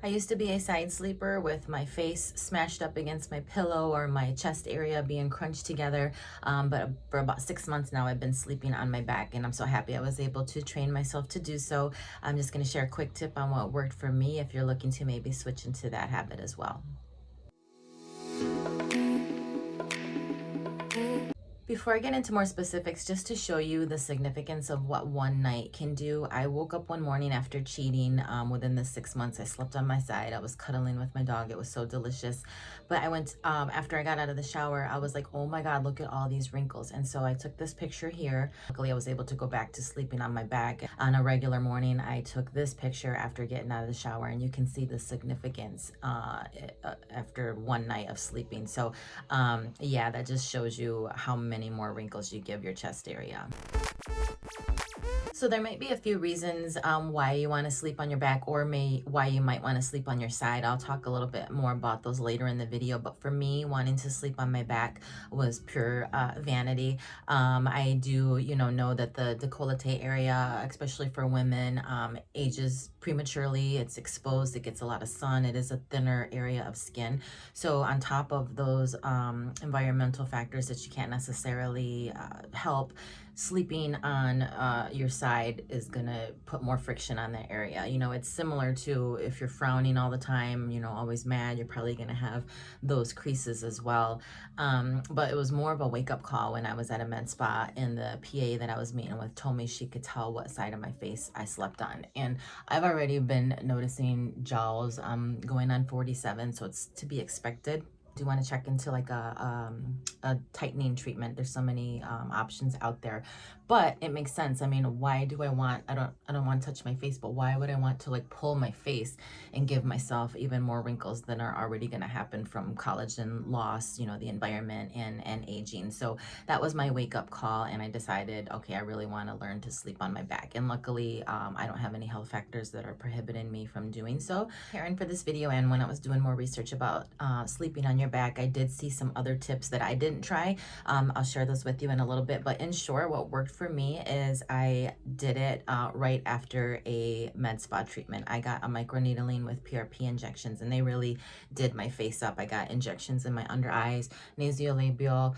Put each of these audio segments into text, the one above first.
I used to be a side sleeper with my face smashed up against my pillow or my chest area being crunched together. But for about 6 months now, I've been sleeping on my back, and I'm so happy I was able to train myself to do so. I'm just going to share a quick tip on what worked for me if you're looking to maybe switch into that habit as well. Before I get into more specifics, just to show you the significance of what one night can do, I woke up one morning after cheating. Within the 6 months, I slept on my side. I was cuddling with my dog. It was so delicious. But I went, after I got out of the shower, I was like, oh my God, look at all these wrinkles. And so I took this picture here. Luckily, I was able to go back to sleeping on my back. On a regular morning, I took this picture after getting out of the shower, and you can see the significance after one night of sleeping. So yeah, that just shows you how many more wrinkles you give your chest area. So there might be a few reasons why you want to sleep on your back, or why you might want to sleep on your side. I'll talk a little bit more about those later in the video, but for me, wanting to sleep on my back was pure vanity. I do, know that the décolleté area, especially for women, ages prematurely. It's exposed, it gets a lot of sun, it is a thinner area of skin. So on top of those environmental factors that you can't necessarily help, sleeping on your side is gonna put more friction on that area. It's similar to if you're frowning all the time, always mad, you're probably gonna have those creases as well. But it was more of a wake-up call when I was at a med spa, and the PA that I was meeting with told me she could tell what side of my face I slept on. And I've already been noticing jowls going on 47, so it's to be expected. Do you want to check into like a tightening treatment? There's so many options out there, but it makes sense. I mean, why do I want, I don't want to touch my face, but why would I want to like pull my face and give myself even more wrinkles than are already going to happen from collagen loss, the environment and aging? So that was my wake up call, and I decided, okay, I really want to learn to sleep on my back. And luckily, I don't have any health factors that are prohibiting me from doing so. Preparing for this video, and when I was doing more research about sleeping on your back, I did see some other tips that I didn't try. I'll share those with you in a little bit, but in short, what worked for me is I did it right after a med spa treatment. I got a microneedling with PRP injections, and they really did my face up. I got injections in my under eyes, nasolabial,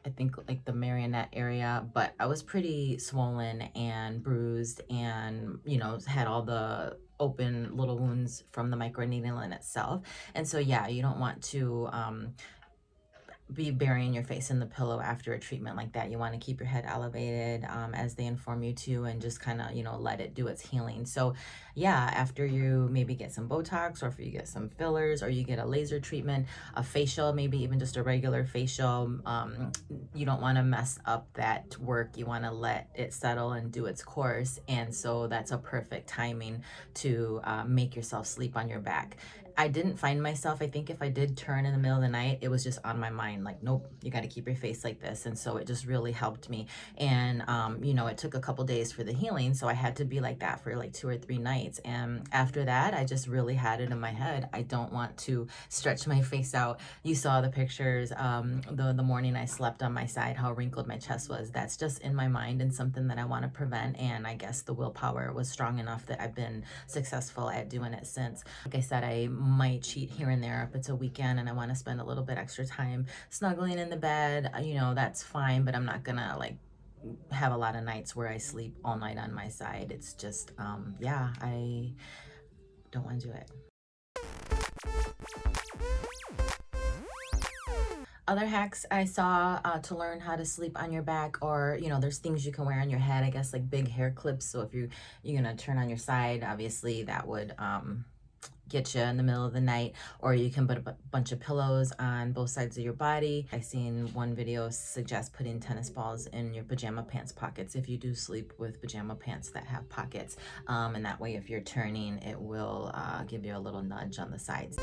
I think like the marionette area, but I was pretty swollen and bruised, and had all the open little wounds from the microneedling itself. And so yeah, you don't want to be burying your face in the pillow after a treatment like that. You want to keep your head elevated as they inform you to, and just kind of let it do its healing. So yeah, after you maybe get some Botox, or if you get some fillers, or you get a laser treatment, a facial, maybe even just a regular facial, you don't want to mess up that work. You want to let it settle and do its course. And so that's a perfect timing to make yourself sleep on your back. I didn't find myself, I think if I did turn in the middle of the night, it was just on my mind, like, nope, you got to keep your face like this. And so it just really helped me. And, it took a couple days for the healing. So I had to be like that for like 2 or 3 nights. And after that, I just really had it in my head, I don't want to stretch my face out. You saw the pictures, the morning I slept on my side, how wrinkled my chest was. That's just in my mind and something that I want to prevent. And I guess the willpower was strong enough that I've been successful at doing it since. Like I said, I might cheat here and there if it's a weekend and I want to spend a little bit extra time snuggling in the bed, that's fine, but I'm not gonna like have a lot of nights where I sleep all night on my side. It's just yeah, I don't want to do it. Other hacks I saw to learn how to sleep on your back, or there's things you can wear on your head, I guess, like big hair clips. So if you're gonna turn on your side, obviously that would get you in the middle of the night. Or you can put a bunch of pillows on both sides of your body. I seen one video suggest putting tennis balls in your pajama pants pockets if you do sleep with pajama pants that have pockets, and that way if you're turning, it will give you a little nudge on the sides.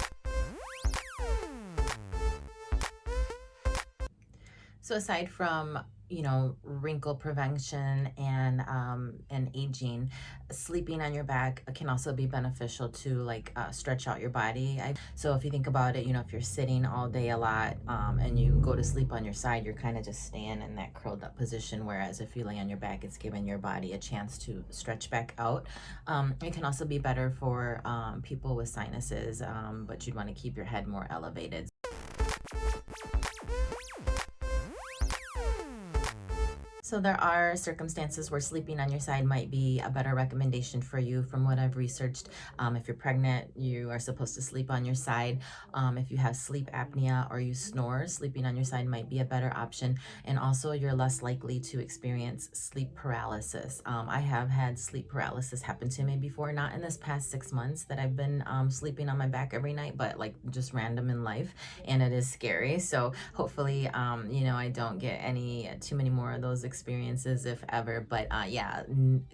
So aside from, you know, wrinkle prevention and aging, sleeping on your back can also be beneficial to like stretch out your body. So if you think about it, you know, if you're sitting all day a lot and you go to sleep on your side, you're kind of just staying in that curled up position. Whereas if you lay on your back, it's giving your body a chance to stretch back out. It can also be better for people with sinuses, but you'd want to keep your head more elevated. So there are circumstances where sleeping on your side might be a better recommendation for you from what I've researched. If you're pregnant, you are supposed to sleep on your side. If you have sleep apnea or you snore, sleeping on your side might be a better option. And also you're less likely to experience sleep paralysis. I have had sleep paralysis happen to me before, not in this past 6 months that I've been sleeping on my back every night, but like just random in life. And it is scary. So hopefully, you know, I don't get too many more of those experiences if ever. But yeah,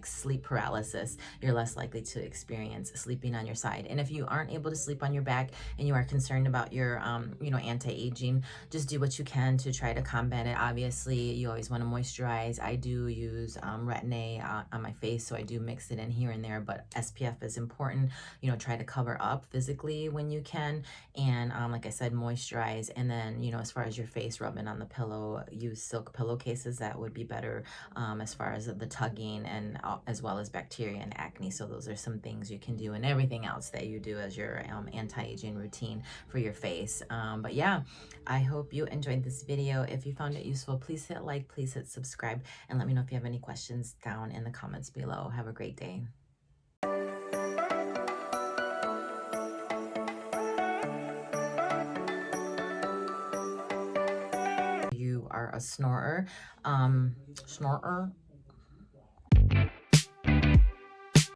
sleep paralysis, you're less likely to experience sleeping on your side. And if you aren't able to sleep on your back and you are concerned about your you know, anti-aging, just do what you can to try to combat it. Obviously you always want to moisturize. I do use Retin-A on my face, so I do mix it in here and there, but SPF is important. You know, try to cover up physically when you can, and like I said, moisturize. And then, you know, as far as your face rubbing on the pillow, use silk pillowcases. That would be better as far as the tugging, and as well as bacteria and acne. So those are some things you can do, and everything else that you do as your anti-aging routine for your face. But yeah, I hope you enjoyed this video. If you found it useful, please hit like, please hit subscribe, and let me know if you have any questions down in the comments below. Have a great day. You are a snorer,